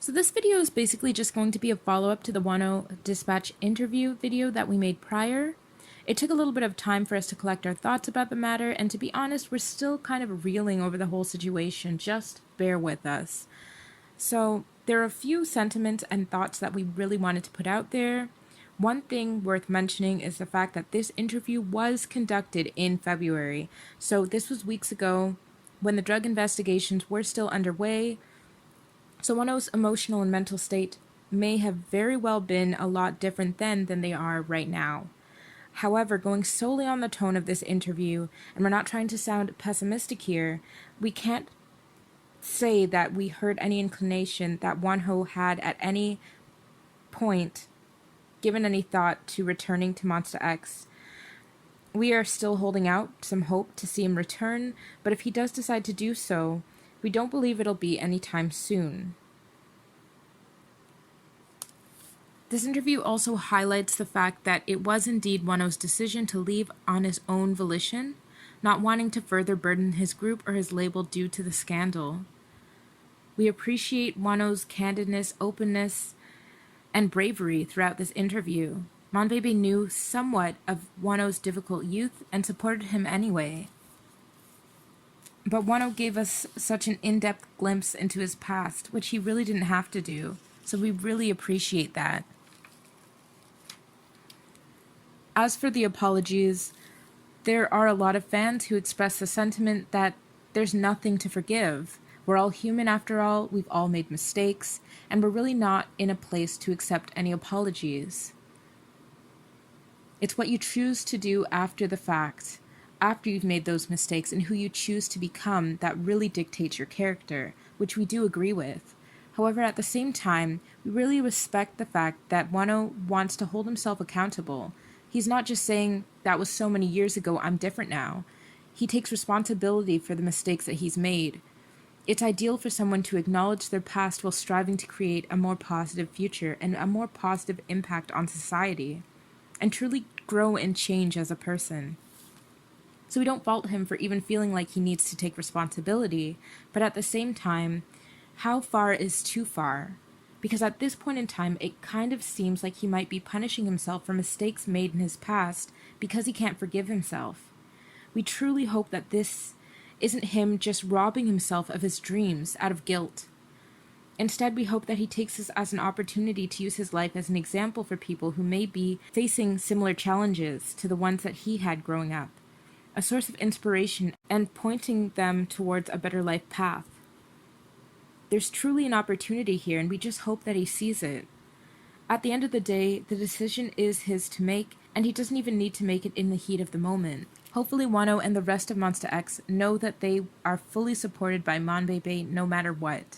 So this video is basically just going to be a follow-up to the Wonho Dispatch interview video that we made prior. It took a little bit of time for us to collect our thoughts about the matter, and to be honest, we're still kind of reeling over the whole situation. Just bear with us. So there are a few sentiments and thoughts that we really wanted to put out there. One thing worth mentioning is the fact that this interview was conducted in February. So this was weeks ago when the drug investigations were still underway. So Wonho's emotional and mental state may have very well been a lot different then than they are right now. However, going solely on the tone of this interview, and we're not trying to sound pessimistic here, we can't say that we heard any inclination that Wonho had at any point given any thought to returning to MonstaX. We are still holding out some hope to see him return, but if he does decide to do so, we don't believe it'll be anytime soon. This interview also highlights the fact that it was indeed Wonho's decision to leave on his own volition, not wanting to further burden his group or his label due to the scandal. We appreciate Wonho's candidness, openness, and bravery throughout this interview. Monbebe knew somewhat of Wonho's difficult youth and supported him anyway. But Wonho gave us such an in-depth glimpse into his past, which he really didn't have to do, so we really appreciate that. As for the apologies, there are a lot of fans who express the sentiment that there's nothing to forgive. We're all human after all, we've all made mistakes, and we're really not in a place to accept any apologies. It's what you choose to do after the fact, after you've made those mistakes, and who you choose to become that really dictates your character, which we do agree with. However, at the same time, we really respect the fact that Wonho wants to hold himself accountable. He's not just saying, that was so many years ago, I'm different now. He takes responsibility for the mistakes that he's made. It's ideal for someone to acknowledge their past while striving to create a more positive future and a more positive impact on society, and truly grow and change as a person. So we don't fault him for even feeling like he needs to take responsibility, but at the same time, how far is too far? Because at this point in time, it kind of seems like he might be punishing himself for mistakes made in his past because he can't forgive himself. We truly hope that this isn't him just robbing himself of his dreams out of guilt. Instead, we hope that he takes this as an opportunity to use his life as an example for people who may be facing similar challenges to the ones that he had growing up. A source of inspiration and pointing them towards a better life path. There's truly an opportunity here, and we just hope that he sees it. At the end of the day, the decision is his to make, and he doesn't even need to make it in the heat of the moment. Hopefully Wonho and the rest of MonstaX know that they are fully supported by Monbebe no matter what.